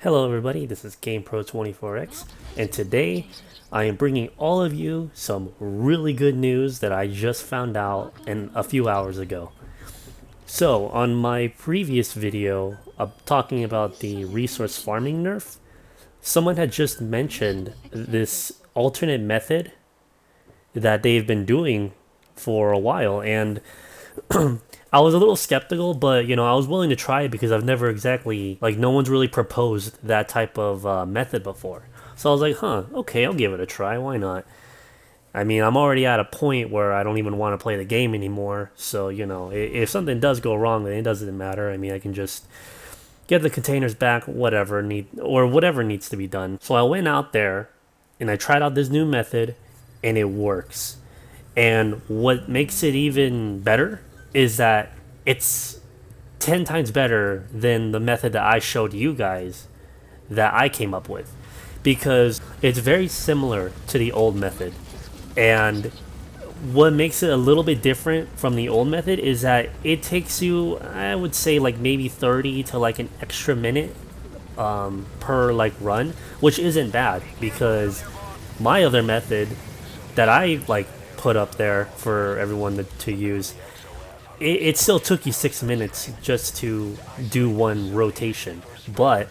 Hello everybody, this is GamePro24X, and today I am bringing all of you some really good news that I just found out a few hours ago. So, on my previous video talking about the resource farming nerf, someone had just mentioned this alternate method that they've been doing for a while, and I was a little skeptical, but I was willing to try it because I've never exactly, no one's really proposed that type of method before. So I was like, huh, okay, I'll give it a try. Why not? I mean, I'm already at a point where I don't even want to play the game anymore. So, if something does go wrong, then it doesn't matter. I mean, I can just get the containers back, whatever needs to be done. So I went out there and I tried out this new method and it works. And what makes it even better is that it's 10 times better than the method that I showed you guys that I came up with, because it's very similar to the old method. And what makes it a little bit different from the old method is that it takes you, I would say, like maybe 30 to like an extra minute per like run, which isn't bad, because my other method that I put up there for everyone to use, it still took you 6 minutes just to do one rotation. But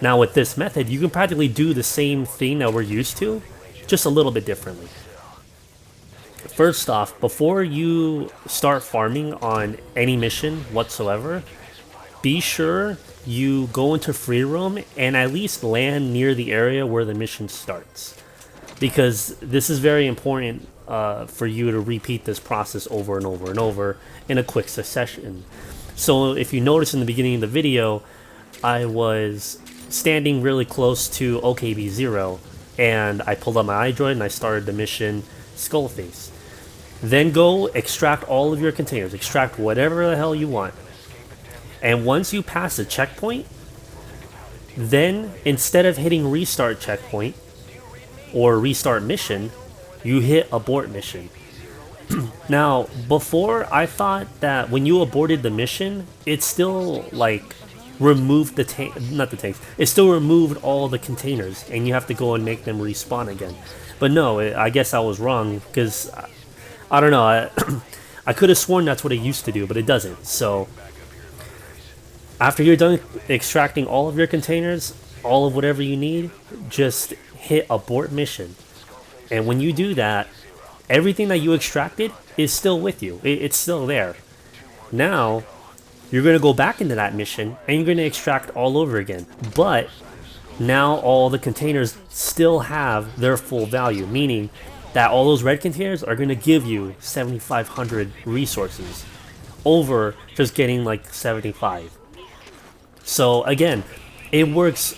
now with this method, you can practically do the same thing that we're used to, just a little bit differently. First off, before you start farming on any mission whatsoever, be sure you go into free roam and at least land near the area where the mission starts, because this is very important for you to repeat this process over and over and over in a quick succession. So if you notice in the beginning of the video, I was standing really close to OKB0 and I pulled up my iDroid and I started the mission Skullface. Then go extract all of your containers, extract whatever the hell you want. And once you pass the checkpoint, then instead of hitting restart checkpoint or restart mission, you hit abort mission. Now, before, I thought that when you aborted the mission, it still removed it still removed all the containers and you have to go and make them respawn again. But no, I guess I was wrong, because I don't know, I could have sworn that's what it used to do, but it doesn't. So after you're done extracting all of your containers, all of whatever you need, just hit abort mission. And when you do that, everything that you extracted is still with you. It's still there. Now, you're going to go back into that mission and you're going to extract all over again. But now all the containers still have their full value, meaning that all those red containers are going to give you 7,500 resources over just getting like 75. So again, it works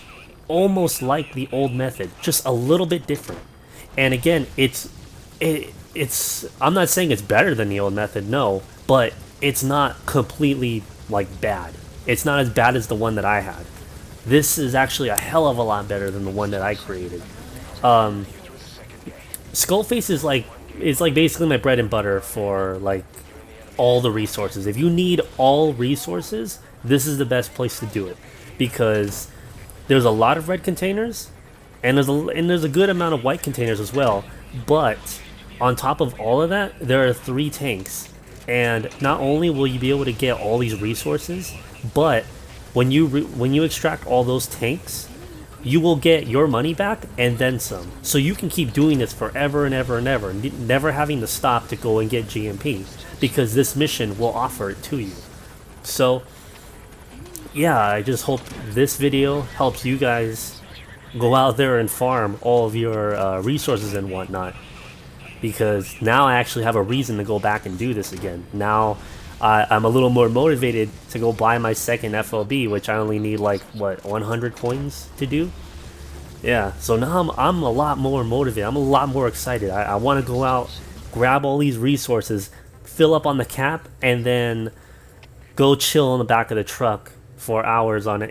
almost like the old method, just a little bit different. And again, it's I'm not saying it's better than the old method, no, but it's not completely bad. It's not as bad as the one that I had. This is actually a hell of a lot better than the one that I created. Skullface is basically my bread and butter for all the resources. If you need all resources, this is the best place to do it, because there's a lot of red containers and there's a good amount of white containers as well. But on top of all of that, there are 3 tanks, and not only will you be able to get all these resources, but when you extract all those tanks, you will get your money back and then some. So you can keep doing this forever and ever and ever, never having to stop to go and get GMP, because this mission will offer it to you. So yeah, I just hope this video helps you guys go out there and farm all of your resources and whatnot, because now I actually have a reason to go back and do this again. Now I'm a little more motivated to go buy my second FLB, which I only need 100 coins to do. Yeah, so now I'm a lot more motivated. I'm a lot more excited. I want to go out, grab all these resources, fill up on the cap, and then go chill in the back of the truck for hours on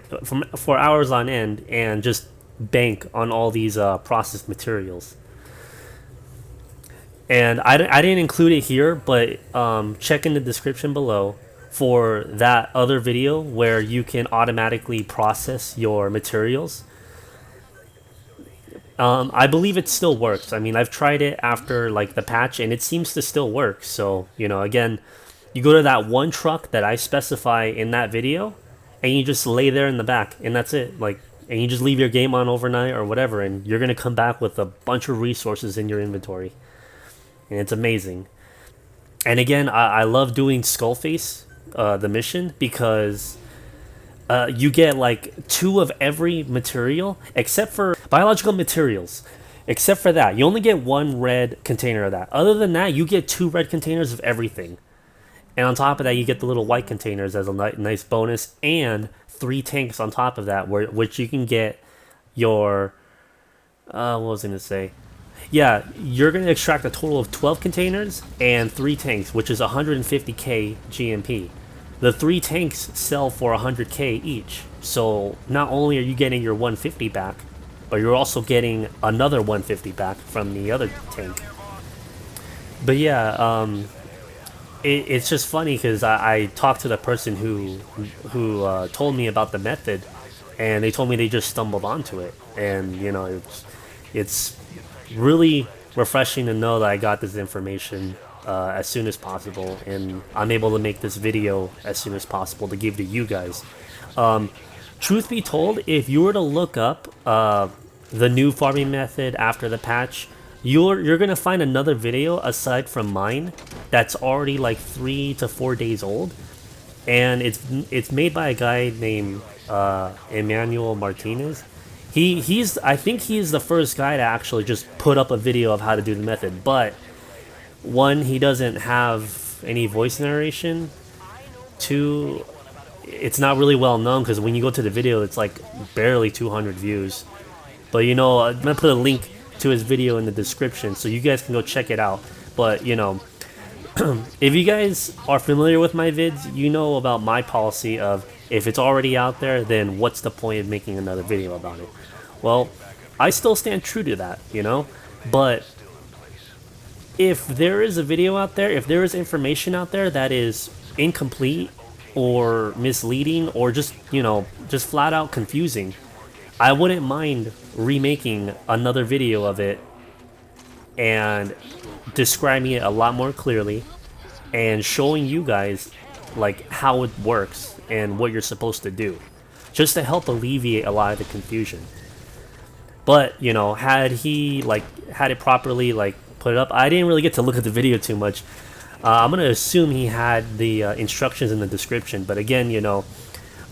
end and just bank on all these processed materials. And I didn't include it here, but check in the description below for that other video where you can automatically process your materials. I believe it still works. I mean, I've tried it after like the patch, and it seems to still work. So again, you go to that one truck that I specify in that video, and you just lay there in the back, and that's it. Like, and you just leave your game on overnight or whatever, and you're gonna come back with a bunch of resources in your inventory, and it's amazing. And again, I love doing Skullface, the mission, because you get like 2 of every material except for biological materials. Except for that, you only get 1 red container of that. Other than that, you get 2 red containers of everything. And on top of that, you get the little white containers as a nice bonus, and 3 tanks on top of that, which you can get your what was I gonna say? Yeah, you're gonna extract a total of 12 containers and 3 tanks, which is 150k GMP. The 3 tanks sell for 100k each. So not only are you getting your 150 back, but you're also getting another 150 back from the other tank. But yeah, it's just funny because I talked to the person who told me about the method, and they told me they just stumbled onto it, and it's really refreshing to know that I got this information as soon as possible, and I'm able to make this video as soon as possible to give to you guys. Truth be told, if you were to look up the new farming method after the patch, you're gonna find another video aside from mine that's already like 3 to 4 days old, and it's made by a guy named Emmanuel Martinez. I think he's the first guy to actually just put up a video of how to do the method, but one, he doesn't have any voice narration. 2, it's not really well known because when you go to the video, it's like barely 200 views. But I'm gonna put a link to his video in the description so you guys can go check it out. But if you guys are familiar with my vids, you know about my policy of if it's already out there, then what's the point of making another video about it? Well, I still stand true to that, but if there is a video out there, if there is information out there that is incomplete or misleading or just flat out confusing, I wouldn't mind remaking another video of it and describing it a lot more clearly and showing you guys like how it works and what you're supposed to do, just to help alleviate a lot of the confusion. But had it properly put it up, I didn't really get to look at the video too much. I'm gonna assume he had the instructions in the description, but again,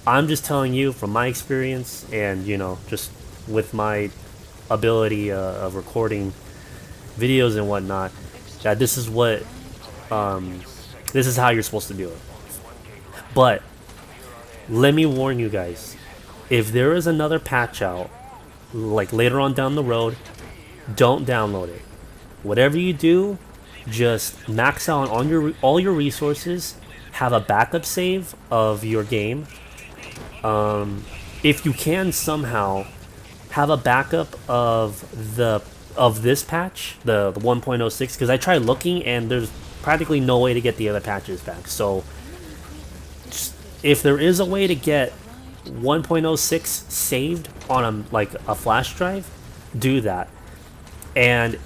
I'm just telling you from my experience and just with my ability of recording videos and whatnot, that this is how you're supposed to do it. But let me warn you guys, if there is another patch out like later on down the road, don't download it. Whatever you do, just max out on all your resources, have a backup save of your game. If you can somehow have a backup of this patch, the 1.06, because I tried looking and there's practically no way to get the other patches back. So if there is a way to get 1.06 saved on a flash drive, do that. And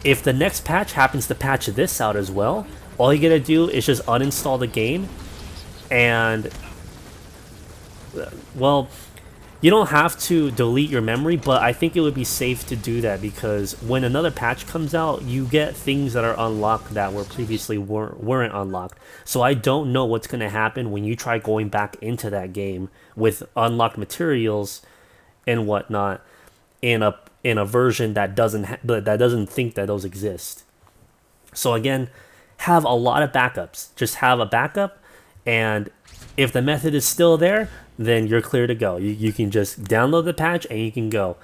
if the next patch happens to patch this out as well, all you gotta do is just uninstall the game, and well, you don't have to delete your memory, but I think it would be safe to do that because when another patch comes out, you get things that are unlocked that were previously weren't unlocked. So I don't know what's going to happen when you try going back into that game with unlocked materials and whatnot in a version that doesn't think that those exist. So again, have a lot of backups. Just have a backup, and if the method is still there, then you're clear to go. You can just download the patch and you can go.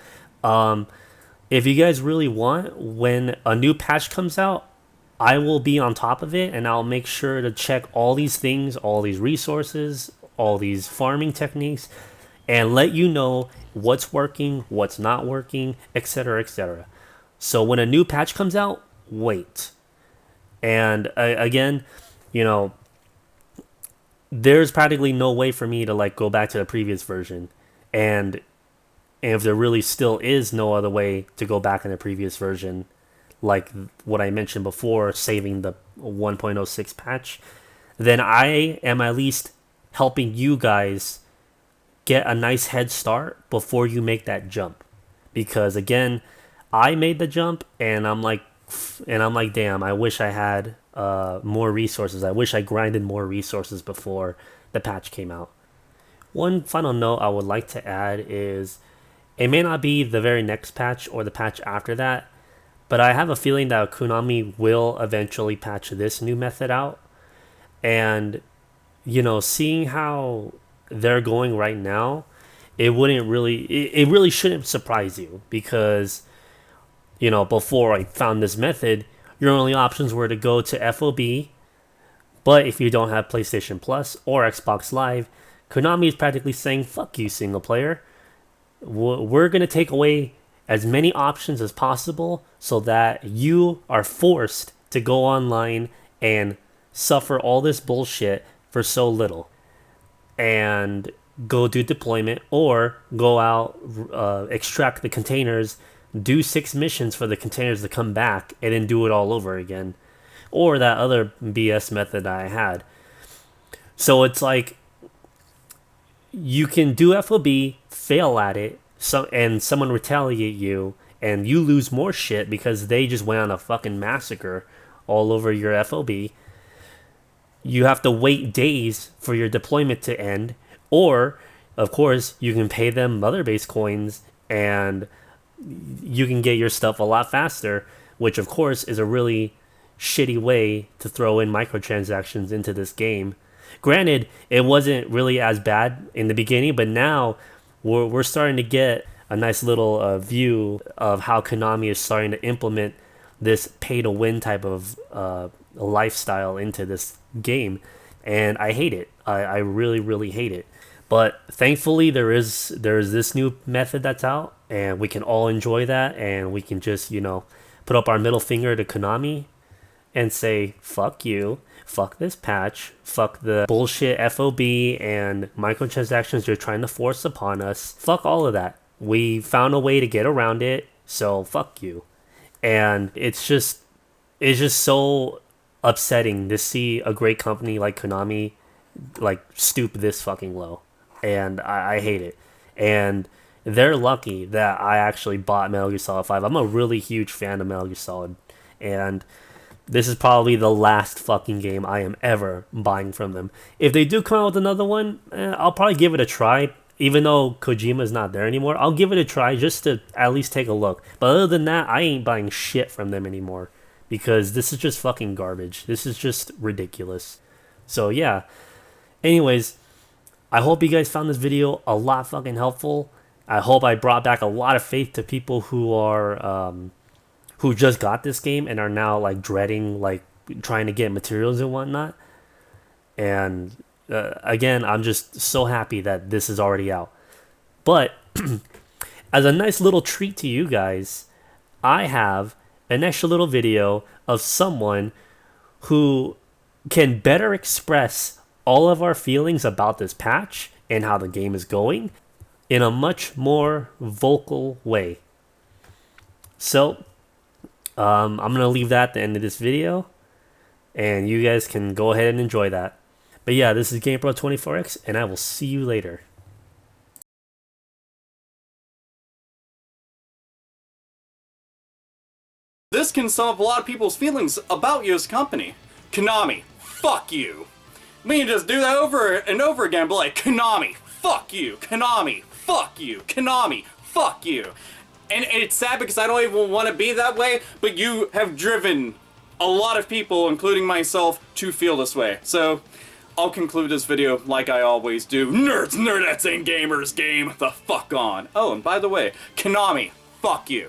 If you guys really want, when a new patch comes out, I will be on top of it and I'll make sure to check all these things, all these resources, all these farming techniques, and let you know what's working, what's not working, etc., etc. So when a new patch comes out, wait. And again, there's practically no way for me to like go back to the previous version. And and if there really still is no other way to go back in the previous version, like what I mentioned before, saving the 1.06 patch, then I am at least helping you guys get a nice head start before you make that jump. Because again, I made the jump and I'm like, damn, I wish I had more resources. I wish I grinded more resources before the patch came out. One final note I would like to add is it may not be the very next patch or the patch after that, but I have a feeling that Konami will eventually patch this new method out. And, seeing how they're going right now, it really shouldn't surprise you because, before I found this method, your only options were to go to FOB, but if you don't have PlayStation Plus or Xbox Live, Konami is practically saying, fuck you, single player. We're going to take away as many options as possible so that you are forced to go online and suffer all this bullshit for so little and go do deployment or go out, extract the containers, do 6 missions for the containers to come back, and then do it all over again. Or that other BS method I had. So it's like you can do FOB, fail at it, and someone retaliate you, and you lose more shit because they just went on a fucking massacre all over your FOB. You have to wait days for your deployment to end, or, of course, you can pay them mother base coins and you can get your stuff a lot faster, which, of course, is a really shitty way to throw in microtransactions into this game. Granted, it wasn't really as bad in the beginning, but now we're starting to get a nice little view of how Konami is starting to implement this pay-to-win type of lifestyle into this game, and I hate it. I really, really hate it. But thankfully, there is this new method that's out, and we can all enjoy that, and we can just put up our middle finger to Konami and say, fuck you, fuck this patch, fuck the bullshit FOB and microtransactions you're trying to force upon us. Fuck all of that. We found a way to get around it, so fuck you. And it's just so upsetting to see a great company like Konami like stoop this fucking low. And I hate it. And they're lucky that I actually bought Metal Gear Solid 5. I'm a really huge fan of Metal Gear Solid. And this is probably the last fucking game I am ever buying from them. If they do come out with another one, I'll probably give it a try. Even though Kojima's not there anymore, I'll give it a try just to at least take a look. But other than that, I ain't buying shit from them anymore. Because this is just fucking garbage. This is just ridiculous. So yeah. Anyways, I hope you guys found this video a lot fucking helpful. I hope I brought back a lot of faith to people who are who just got this game and are now like dreading like trying to get materials and whatnot. And again, I'm just so happy that this is already out. But as a nice little treat to you guys, I have an extra little video of someone who can better express all of our feelings about this patch and how the game is going in a much more vocal way. So, I'm going to leave that at the end of this video, and you guys can go ahead and enjoy that. But yeah, this is GamePro24X, and I will see you later. This can sum up a lot of people's feelings about you as a company. Konami, fuck you. We can just do that over and over again, but like, Konami, fuck you. Konami, fuck you. Konami, fuck you. And it's sad because I don't even want to be that way, but you have driven a lot of people, including myself, to feel this way. So, I'll conclude this video like I always do. Nerds, nerdettes, and gamers game the fuck on. Oh, and by the way, Konami, fuck you.